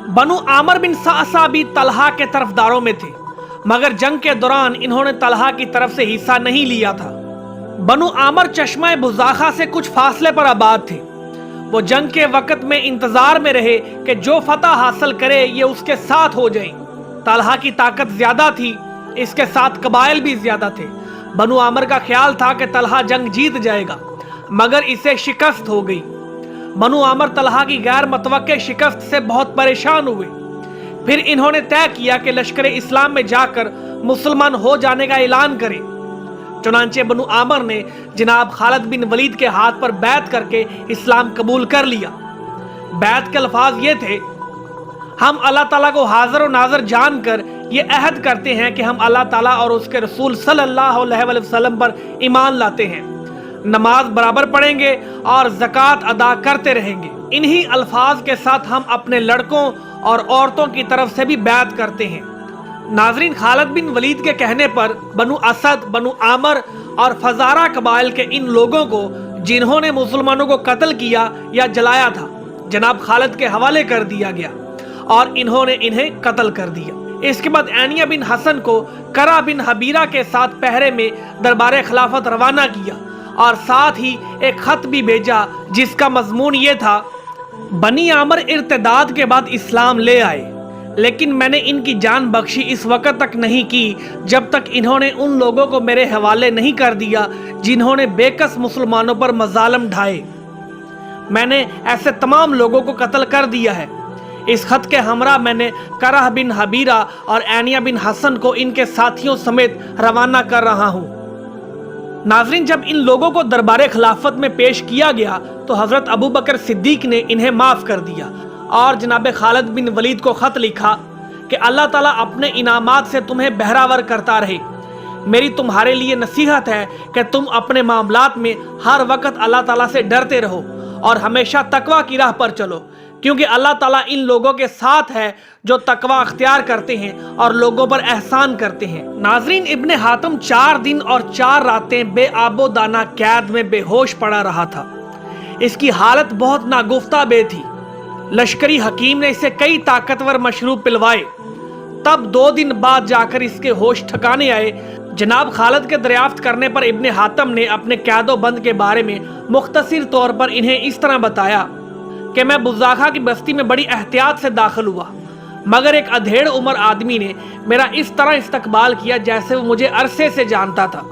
बनु आमर बिन सासा भी तलहा के तरफदारों में थे, मगर जंग के दौरान इन्होंने तलहा की तरफ से हिस्सा नहीं लिया था। बनु आमर चश्मा बुज़ाखा से कुछ फासले पर आबाद थे। वो जंग के वक्त में इंतजार में रहे कि जो फतह हासिल करे ये उसके साथ हो जाए। तलहा की ताकत ज्यादा थी, इसके साथ कबाइल भी ज्यादा थे। बनु आमर का ख्याल था कि तलहा जंग जीत जाएगा, मगर इसे शिकस्त हो गई। बनु आमर तलहा की गैर मतवक्के शिकस्त से बहुत परेशान हुए। फिर इन्होंने तय किया कि लश्कर इस्लाम में जाकर मुसलमान हो जाने का ऐलान करें। चुनांचे बनु आमर ने जनाब खालिद बिन वलीद के हाथ पर बैत करके इस्लाम कबूल कर लिया। बैत के अल्फाज ये थे, हम अल्लाह ताला को हाजिर और नाजर जानकर ये अहद करते हैं कि हम अल्लाह ताला और उसके रसूल सल्लल्लाहु अलैहि वसल्लम पर ईमान लाते हैं, नमाज बराबर पढ़ेंगे और ज़कात अदा करते रहेंगे। इन्हीं अल्फाज के साथ हम अपने लड़कों और औरतों की तरफ से भी बैत करते हैं। नाजरीन, खालिद बिन वलीद के कहने पर बनु असद, बनु आमर और फजारा कबाइल के इन लोगों को जिन्होंने मुसलमानों को कत्ल किया या जलाया था, जनाब खालिद के हवाले कर दिया गया और इन्होंने इन्हें कत्ल कर दिया। इसके बाद एनिया बिन हसन को करा बिन हबीरा के साथ पहरे में दरबार खिलाफत रवाना किया और साथ ही एक खत भी भेजा जिसका मजमून ये था, बनी आमर इर्तिदाद के बाद इस्लाम ले आए, लेकिन मैंने इनकी जान बख्शी इस वक्त तक नहीं की जब तक इन्होंने उन लोगों को मेरे हवाले नहीं कर दिया जिन्होंने बेकस मुसलमानों पर मजालम ढाए। मैंने ऐसे तमाम लोगों को कत्ल कर दिया है। इस खत के हमरा मैंने करह बिन हबीरा और एनिया बिन हसन को इनके साथियों समेत रवाना कर रहा हूँ। नाजरीन, जब इन लोगों को दरबार खिलाफत में पेश किया गया तो हजरत अबू बकर सिद्दीक ने इन्हें माफ कर दिया और जनाब खालिद बिन वलीद को खत लिखा कि अल्लाह ताला अपने इनामात से तुम्हें बहरावर करता रहे। मेरी तुम्हारे लिए नसीहत है कि तुम अपने मामलात में हर वक्त अल्लाह ताला से डरते रहो और हमेशा तकवा की राह पर चलो, क्योंकि अल्लाह ताला इन लोगों के साथ है जो तकवा अख्तियार करते हैं और लोगों पर एहसान करते हैं। नाजरीन, इब्ने हातम 4 दिन और 4 रातें बेआबो दाना कैद में बेहोश पड़ा रहा था। इसकी हालत बहुत नागुफ्ता बे थी। लश्करी हकीम ने इसे कई ताकतवर मशरूब पिलवाए, तब 2 दिन बाद जाकर इसके होश ठिकाने आए। जनाब खालिद के दरियाफ्त करने पर इब्ने हातम ने अपने कैदो बंद के बारे में मुख्तसर तौर पर इन्हें इस तरह बताया कि मैं बुज़ाखा की बस्ती में बड़ी एहतियात से दाखिल हुआ, मगर एक अधेड़ उम्र आदमी ने मेरा इस तरह इस्तकबाल किया जैसे वो मुझे अरसे से जानता था।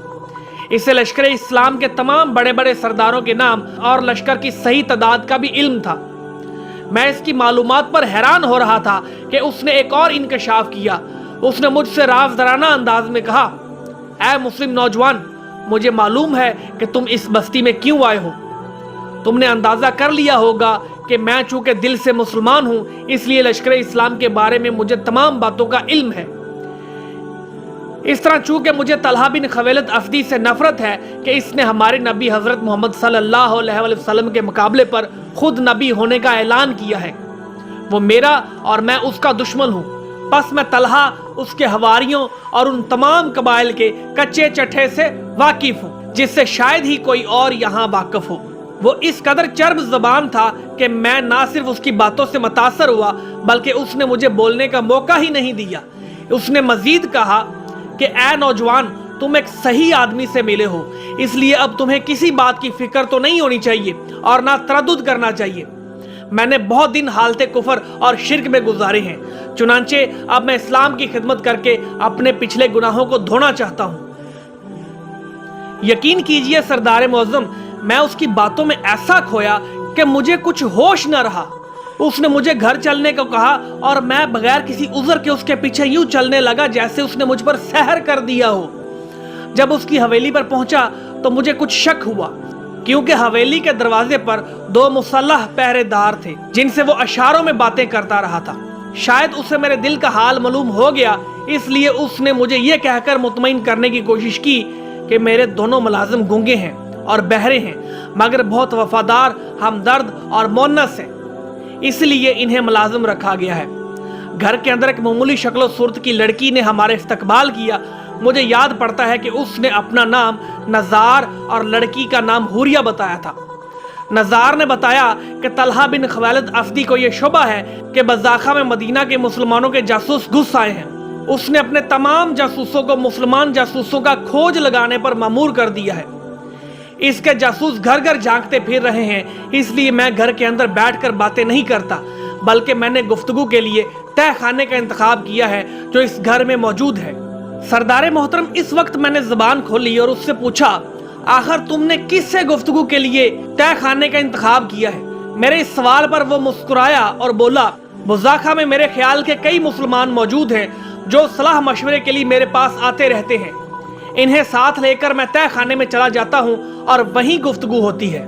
इसे लश्कर इस्लाम के तमाम बड़े बड़े सरदारों के नाम और लश्कर की सही तादाद का भी इल्म था। मैं इसकी मालूमात पर हैरान हो रहा था कि उसने एक और इंकशाफ किया। उसने मुझसे राज़दाराना अंदाज में कहा, ऐ मुस्लिम नौजवान, मुझे मालूम है कि तुम इस बस्ती में क्यों आए हो। तुमने अंदाजा कर लिया होगा कि मैं चूंकि दिल से मुसलमान हूं, इसलिए लश्कर इस्लाम के बारे में मुझे तमाम बातों का इल्म है। इस तरह चूंकि मुझे तलहा बिन खवेलत अफदी से नफरत है कि इसने हमारे नबी हजरत मोहम्मद सल्लल्लाहु अलैहि वसल्लम के मुकाबले पर खुद नबी होने का ऐलान किया है। वो मेरा और मैं उसका दुश्मन हूँ। बस मैं तलहा, उसके हवारियों और उन तमाम कबाइल के कच्चे चट्टे से वाकिफ हूँ जिससे शायद ही कोई और यहाँ वाकिफ हो। वो इस कदर चर्ब ज़बान था कि मैं ना सिर्फ उसकी बातों से मुतासर हुआ बल्कि उसने मुझे बोलने का मौका ही नहीं दिया। उसने मजीद कहा कि ऐ नौजवान, तुम एक सही आदमी से मिले हो, इसलिए अब तुम्हें किसी बात की फिक्र तो नहीं होनी चाहिए और ना तरद्दुद करना चाहिए। मैंने बहुत दिन हालते कुफर और शिर्क में गुजारे हैं, चुनांचे अब मैं इस्लाम की खिदमत करके अपने पिछले गुनाहों को धोना चाहता हूँ। यकीन कीजिए सरदार मुअज्जम, मैं उसकी बातों में ऐसा खोया कि मुझे कुछ होश न रहा। उसने मुझे घर चलने को कहा और मैं बगैर किसी उज़र के उसके पीछे यूं चलने लगा जैसे उसने मुझ पर सहर कर दिया हो। जब उसकी हवेली पर पहुंचा तो मुझे कुछ शक हुआ, क्योंकि हवेली के दरवाजे पर 2 मुसल्लह पहरेदार थे जिनसे वो अशारों में बातें करता रहा था। शायद उसे मेरे दिल का हाल मालूम हो गया, इसलिए उसने मुझे ये कहकर मुतमईन करने की कोशिश की कि मेरे दोनों मुलाजिम गूंगे हैं और बहरे हैं, मगर बहुत वफादार, हमदर्द और मोनस हैं, इसलिए इन्हें मुलाजिम रखा गया है। घर के अंदर एक मामूली शक्लो सूरत की लड़की ने हमारे इस्तकबाल किया। मुझे याद पड़ता है कि उसने अपना नाम नज़ार और लड़की का नाम हुरिया बताया था। नज़ार ने बताया कि तलहा बिन खवालिद असदी को यह शुबा है कि बज़ाखा में मदीना के मुसलमानों के जासूस घुस आए हैं। उसने अपने तमाम जासूसों को मुसलमान जासूसों का खोज लगाने पर मामूर कर दिया है। इसके जासूस घर घर झांकते फिर रहे हैं, इसलिए मैं घर के अंदर बैठकर बातें नहीं करता, बल्कि मैंने गुफ्तगू के लिए तह खाने का इंतखाब किया है जो इस घर में मौजूद है। सरदार मोहतरम, इस वक्त मैंने ज़बान खोली और उससे पूछा, आखिर तुमने किससे गुफ्तगू के लिए तह खाने का इंतखाब किया है? मेरे इस सवाल पर वो मुस्कुराया और बोला, बुज़ाखा में मेरे ख्याल के कई मुसलमान मौजूद हैं जो सलाह मशवरे के लिए मेरे पास आते रहते हैं। इन्हें साथ लेकर मैं तह खाने में चला जाता हूं और वहीं गुफ्तगू होती है।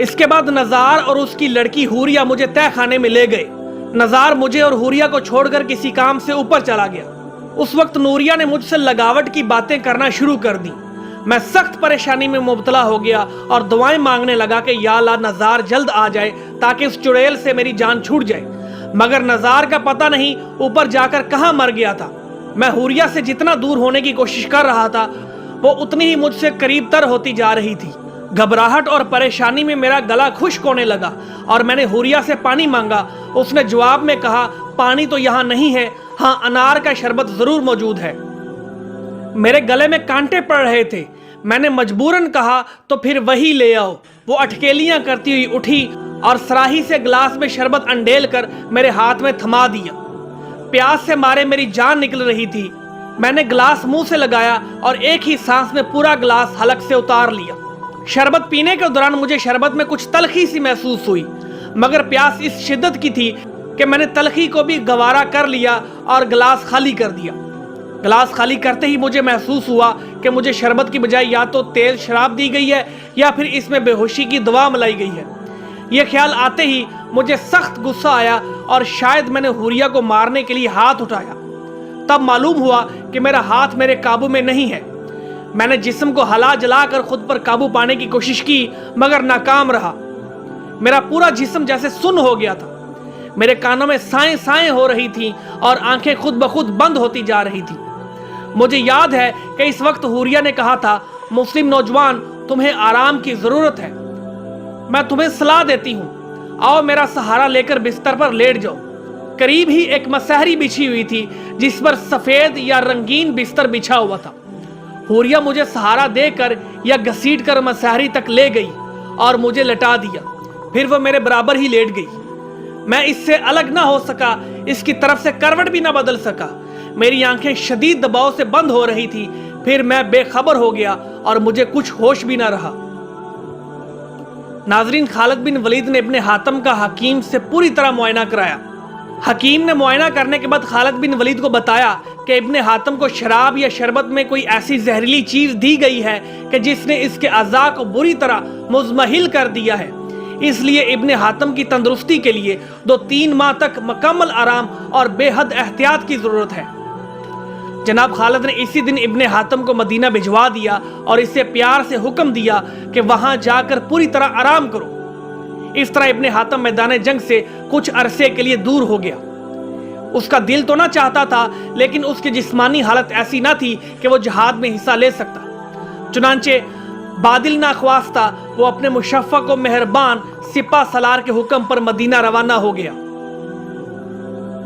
इसके बाद नज़ार और उसकी लड़की हुरिया मुझे तह खाने में ले गए। नज़ार मुझे और हुरिया को छोड़कर किसी काम से ऊपर चला गया। उस वक्त नूरिया ने मुझसे लगावट की बातें करना शुरू कर दी। मैं सख्त परेशानी में मुब्तला हो गया और दुआएं मांगने लगा कि या अल्लाह नज़ार जल्द आ जाए ताकि उस चुड़ैल से मेरी जान छूट जाए। मगर नज़ार का पता नहीं ऊपर जाकर कहाँ मर गया था। मैं हुरिया से जितना दूर होने की कोशिश कर रहा था वो उतनी ही मुझसे करीब तर होती जा रही थी। घबराहट और परेशानी में मेरा गला खुश्क होने लगा और मैंने हुरिया से पानी मांगा। उसने जवाब में कहा, पानी तो यहाँ नहीं है, हाँ अनार का शरबत जरूर मौजूद है। मेरे गले में कांटे पड़ रहे थे। मैंने मजबूरन कहा, तो फिर वही ले आओ। वो अटकेलियां करती हुई उठी और सराही से गिलास में शरबत अंडेल कर मेरे हाथ में थमा दिया। प्यास से मारे मेरी जान निकल रही थी। मैंने गिलास मुंह से लगाया और एक ही सांस में पूरा गिलास हलक से उतार लिया। शरबत पीने के दौरान मुझे शरबत में कुछ तलखी सी महसूस हुई, मगर प्यास इस शिद्दत की थी कि मैंने तलखी को भी गवारा कर लिया और गिलास खाली कर दिया। गिलास खाली करते ही मुझे महसूस हुआ कि मुझे शरबत की बजाय या तो तेज शराब दी गई है या फिर इसमें बेहोशी की दवा मिलाई गई है। यह ख्याल आते ही मुझे सख्त गुस्सा आया और शायद मैंने हुरिया को मारने के लिए हाथ उठाया। तब मालूम हुआ कि मेरा हाथ मेरे काबू में नहीं है। मैंने जिस्म को हला जला कर खुद पर काबू पाने की कोशिश की, मगर नाकाम रहा। मेरा पूरा जिस्म जैसे सुन्न हो गया था। मेरे कानों में साएं साएं हो रही थीं और आंखें खुद ब खुद बंद होती जा रही थी। मुझे याद है कि इस वक्त हुरिया ने कहा था, मुस्लिम नौजवान, तुम्हें आराम की जरूरत है। मैं तुम्हें सलाह देती हूँ, आओ मेरा सहारा लेकर बिस्तर पर लेट जाओ। करीब ही एक मसहरी बिछी हुई थी जिस पर सफेद या रंगीन बिस्तर बिछा हुआ था। हुरिया मुझे सहारा देकर या घसीट कर मसहरी तक ले गई और मुझे लटा दिया। फिर वो मेरे बराबर ही लेट गई। मैं इससे अलग ना हो सका, इसकी तरफ से करवट भी ना बदल सका। मेरी आंखें शदीद दबाव से बंद हो रही थी। फिर मैं बेखबर हो गया और मुझे कुछ होश भी ना रहा। नाजरीन, खालिद बिन वलीद ने इब्ने हातम का हकीम से पूरी तरह मुआयना कराया। हकीम ने मुआयना करने के बाद खालिद बिन वलीद को बताया कि इब्ने हातम को शराब या शरबत में कोई ऐसी जहरीली चीज दी गई है कि जिसने इसके अज़ा को बुरी तरह मुज़महिल कर दिया है। इसलिए इब्ने हातम की तंदुरुस्ती के लिए 2-3 माह तक मुकम्मल आराम और बेहद एहतियात की जरूरत है। जनाब खालिद ने इसी दिन इब्ने हातम को मदीना भिजवा दिया और इससे प्यार से हुक्म दिया कि वहां जाकर पूरी तरह आराम करो। इस तरह इब्ने हातम मैदान जंग से कुछ अरसे के लिए दूर हो गया। उसका दिल तो ना चाहता था, लेकिन उसकी जिस्मानी हालत ऐसी ना थी कि वो जहाद में हिस्सा ले सकता। चुनांचे बादिल नाख्वास्ता वो अपने मुशफ़क़ व मेहरबान सिपा सलार के हुक्म पर मदीना रवाना हो गया।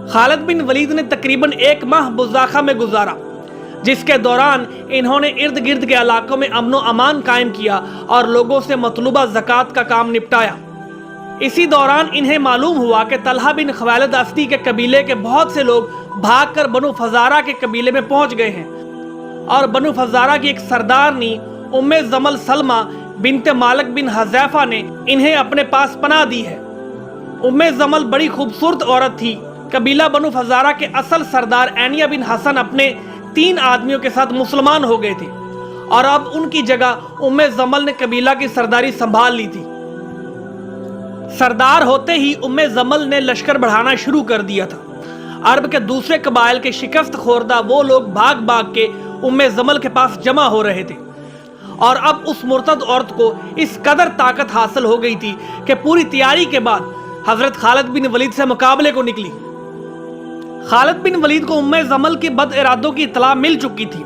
खालिद बिन वलीद ने तकरीबन 1 माह बुज़ाखा में गुजारा, जिसके दौरान इन्होंने इर्द गिर्द के इलाकों में अमन व अमान कायम किया और लोगों से मतलूबा ज़कात का काम निपटाया। इसी दौरान इन्हें मालूम हुआ कि तलहा बिन खवालिद असदी के कबीले के बहुत से लोग भागकर बनु फज़ारा के कबीले में पहुंच गए हैं और बनु फज़ारा की एक सरदारनी उम्मे जमल सलमा बिनते मालिक बिन हज़ैफा ने इन्हें अपने पास पनाह दी है। उम्मे जमल बड़ी खूबसूरत औरत थी। कबीला बनु फज़ारा के असल सरदार ऐनिया बिन हसन अपने 3 आदमियों के साथ मुसलमान हो गए थे और अब उनकी जगह उम्मे जमल ने कबीला की सरदारी संभाल ली थी। सरदार होते ही उम्मे जमल ने लश्कर बढ़ाना शुरू कर दिया था। अरब के दूसरे कबाइल के शिकस्त खोरदा वो लोग भाग भाग के उम्मे जमल के पास जमा हो रहे थे और अब उस मुर्तद औरत को इस कदर ताकत हासिल हो गई थी कि पूरी तैयारी के बाद हजरत खालिद बिन वलीद से मुकाबले को निकली। खालिद बिन वलीद को उम्मे जमल के बद इरादों की इतला मिल चुकी थी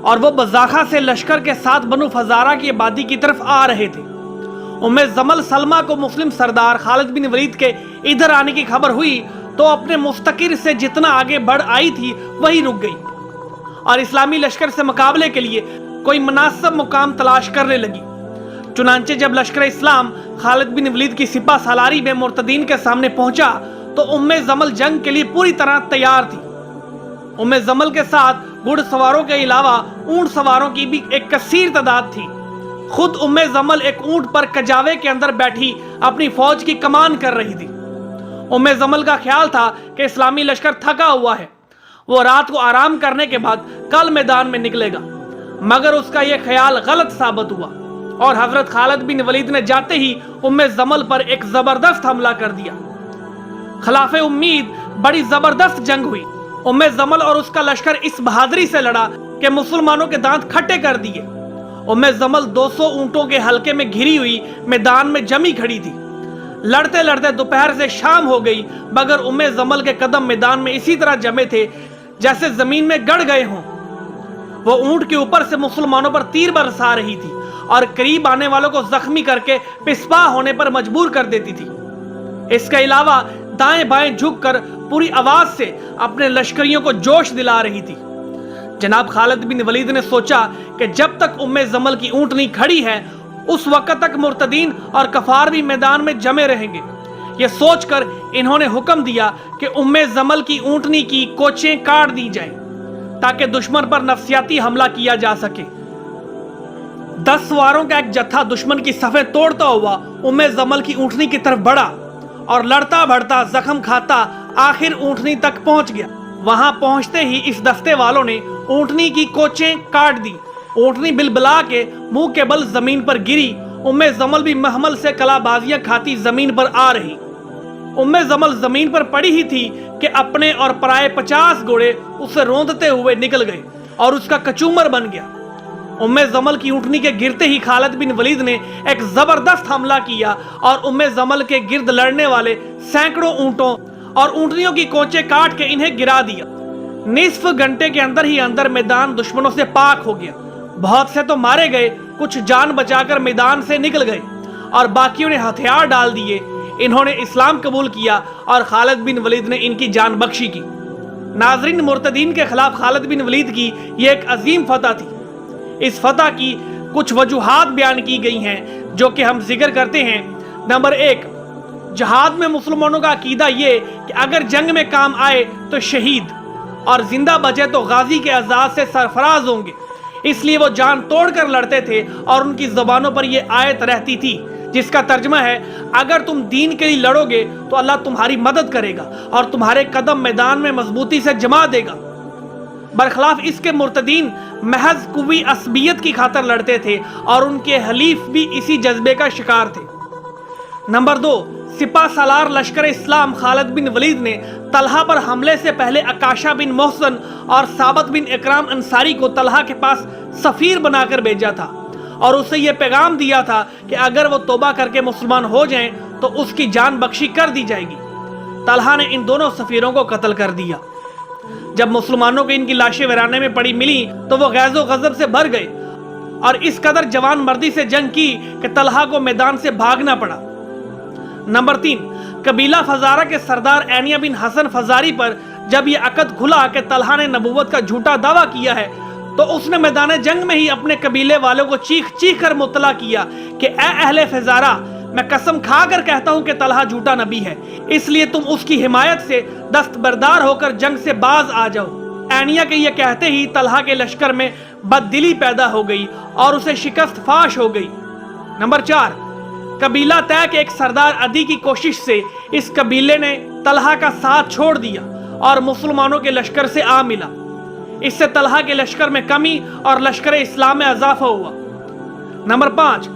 और वो बज़ाखा से लश्कर के साथ बनु फज़ारा की आबादी की तरफ आ रहे थे। उम्मे जमल सलमा को मुस्लिम सरदार खालिद बिन वलीद के इधर आने की खबर हुई तो अपने मुस्तकिर से जितना आगे बढ़ आई थी वही रुक गई और इस्लामी लश्कर से मुकाबले के लिए कोई मुनासिब मुकाम तलाश करने लगी। चुनांचे जब लश्कर इस्लाम खालिद बिन वलीद की सिपा सालारी में मुर्तदीन के सामने पहुंचा तो उम्मे जमल जंग के लिए पूरी तरह तैयार थी। उम्मे जमल के साथ घुड़सवारों के अलावा ऊंट सवारों की भी एक कसीर तादाद थी। खुद उम्मे जमल एक ऊंट पर कजावे के अंदर बैठी अपनी फौज की कमान कर रही थी। उम्मे जमल का ख्याल था कि इस्लामी लश्कर थका हुआ है, वो रात को आराम करने के बाद कल मैदान में निकलेगा, मगर उसका यह ख्याल गलत साबित हुआ और हजरत खालिद बिन वलीद ने जाते ही उम्मे जमल पर एक जबरदस्त हमला कर दिया। खिलाफे उम्मीद बड़ी जबरदस्त जंग हुई। उम्मे जमल और उसका लश्कर इस बहादुरी से लड़ा कि मुसलमानों के दांत खट्टे कर दिए। उम्मे जमल 200 ऊंटों के हल्के में घिरी हुई मैदान में जमी खड़ी थी। लड़ते लड़ते दोपहर से शाम हो गई, मगर उम्मे जमल के कदम मैदान में इसी तरह जमे थे जैसे जमीन में गड़ गए हों। वो ऊंट के ऊपर से मुसलमानों पर तीर बरसा रही थी और करीब आने वालों को जख्मी करके पिस्पा होने पर मजबूर कर देती थी। इसके अलावा दाएं बाएं झुककर पूरी आवाज से अपने लश्करियों को जोश दिला रही थी। जनाब खालिद बिन वलीद ने सोचा कि जब तक उम्मे जमल की ऊंटनी खड़ी है उस वक्त तक मुर्तदीन और कफार भी मैदान में जमे रहेंगे। यह सोचकर इन्होंने हुक्म दिया कि उम्मे जमल की ऊंटनी की कोचें काट दी जाएं ताकि दुश्मन पर नफसियाती हमला किया जा सके। 10 सवारों का एक जत्था दुश्मन की सफें तोड़ता हुआ उम्मे जमल की ऊंटनी की तरफ बढ़ा और लड़ता बढ़ता जख्म खाता आखिर ऊंटनी तक पहुंच गया। वहां पहुंचते ही इस दस्ते वालों ने ऊंटनी की कोचें काट दी। ऊंटनी बिलबिला के मुंह के बल जमीन पर गिरी। उम्मे जमल भी महमल से कलाबाजियां खाती जमीन पर आ रही। उम्मे जमल जमीन पर पड़ी ही थी कि अपने और पराए 50 घोड़े उसे रोंदते हुए निकल गए और उसका कचूमर बन गया। उम्मे जमल की ऊंटनी के गिरते ही खालिद बिन वलीद ने एक जबरदस्त हमला किया और उम्मे जमल के गिर्द लड़ने वाले सैकड़ों ऊंटों और ऊंटनियों की कोचें काट के इन्हें गिरा दिया। निस्फ घंटे के अंदर ही अंदर मैदान दुश्मनों से पाक हो गया। बहुत से तो मारे गए, कुछ जान बचाकर मैदान से निकल गए और बाकियों ने हथियार डाल दिए। इन्होंने इस्लाम कबूल किया और खालिद बिन वलीद ने इनकी जान बख्शी की। नाजरीन, मुर्तदीन के खिलाफ खालिद बिन वलीद की यह एक अजीम फतह थी। इस फतह की कुछ वजूहात बयान की गई हैं जो कि हम जिक्र करते हैं। नंबर 1, जहाद में मुसलमानों का अकीदा ये कि अगर जंग में काम आए तो शहीद और जिंदा बचे तो गाजी के एजाज से सरफराज होंगे, इसलिए वो जान तोड़कर लड़ते थे और उनकी ज़बानों पर यह आयत रहती थी जिसका तर्जमा है, अगर तुम दीन के लिए लड़ोगे तो अल्लाह तुम्हारी मदद करेगा और तुम्हारे कदम मैदान में मजबूती से जमा देगा। बरखिलाफ इसके मुर्तदीन महज कुवी असबियत की खातर लड़ते थे और उनके हलीफ भी इसी जज्बे का शिकार थे। नंबर 2, सिपा सालार लश्कर इस्लाम खालिद बिन वलीद ने तलहा पर हमले से पहले अकाशा बिन मोहसन और साबत बिन इकराम अंसारी को तलहा के पास सफीर बनाकर भेजा था और उसे यह पैगाम दिया था कि अगर वो तौबा करके मुसलमान हो जाएं तो उसकी जान बख्शी कर दी जाएगी। तलहा ने इन दोनों सफीरों को कत्ल कर दिया। जब मुसलमानों को इनकी लाशें वीराने में पड़ी मिली तो वो गैज़ो गज़ब से भर गए और इस कदर जवान मर्दी से जंग की कि तलहा को मैदान से भागना पड़ा। नंबर 3, कबीला फजारा के सरदार ऐनिया बिन हसन फजारी पर जब यह अकद खुला कि तलहा ने नबूवत का झूठा दावा किया है तो उसने मैदान जंग में ही अपने कबीले वालों को चीख चीख कर मुतला किया कि ए अहले फजारा, मैं कसम खा कर कहता हूं कि तलहा झूठा नबी है, इसलिए तुम उसकी हिमायत से दस्तबरदार होकर जंग से बाज आ जाओ। ऐनिया के ये कहते ही तलहा के लश्कर में बददिली पैदा हो गई और उसे शिकस्त फाश हो गई। नंबर 4, कबीला तय के एक सरदार अदी की कोशिश से इस कबीले ने तलहा का साथ छोड़ दिया और मुसलमानों के लश्कर से आ मिला। इससे तलहा के लश्कर में कमी और लश्कर इस्लाम में इजाफा हुआ। नंबर 5,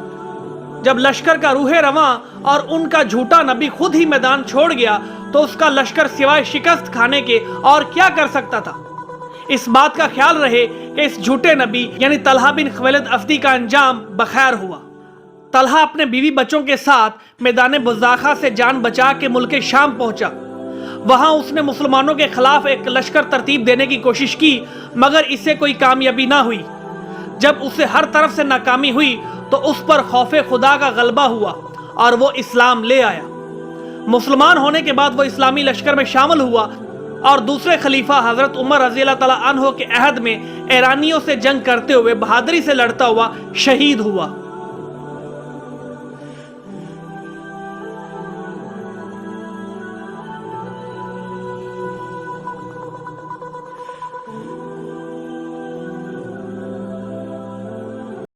जब लश्कर का रूहे रवां और उनका झूठा नबी खुद ही मैदान छोड़ गया तो उसका लश्कर सिवाय शिकस्त खाने के और क्या कर सकता था। इस बात का ख्याल रहे कि इस झूठे नबी यानी तलहा बिन खवैलद अफ्दी का अंजाम बखैर हुआ। तलहा अपने बीवी बच्चों के साथ मैदान बुज़ाखा से जान बचा के मुल्क शाम पहुंचा। वहां उसने मुसलमानों के खिलाफ एक लश्कर तरतीब देने की कोशिश की, मगर इससे कोई कामयाबी ना हुई। जब उसे हर तरफ से नाकामी हुई تو اس پر خوف خدا کا غلبہ ہوا اور وہ اسلام لے آیا۔ مسلمان ہونے کے بعد وہ اسلامی لشکر میں شامل ہوا اور دوسرے خلیفہ حضرت عمر رضی اللہ تعالیٰ عنہ کے عہد میں ایرانیوں سے جنگ کرتے ہوئے بہادری سے لڑتا ہوا شہید ہوا۔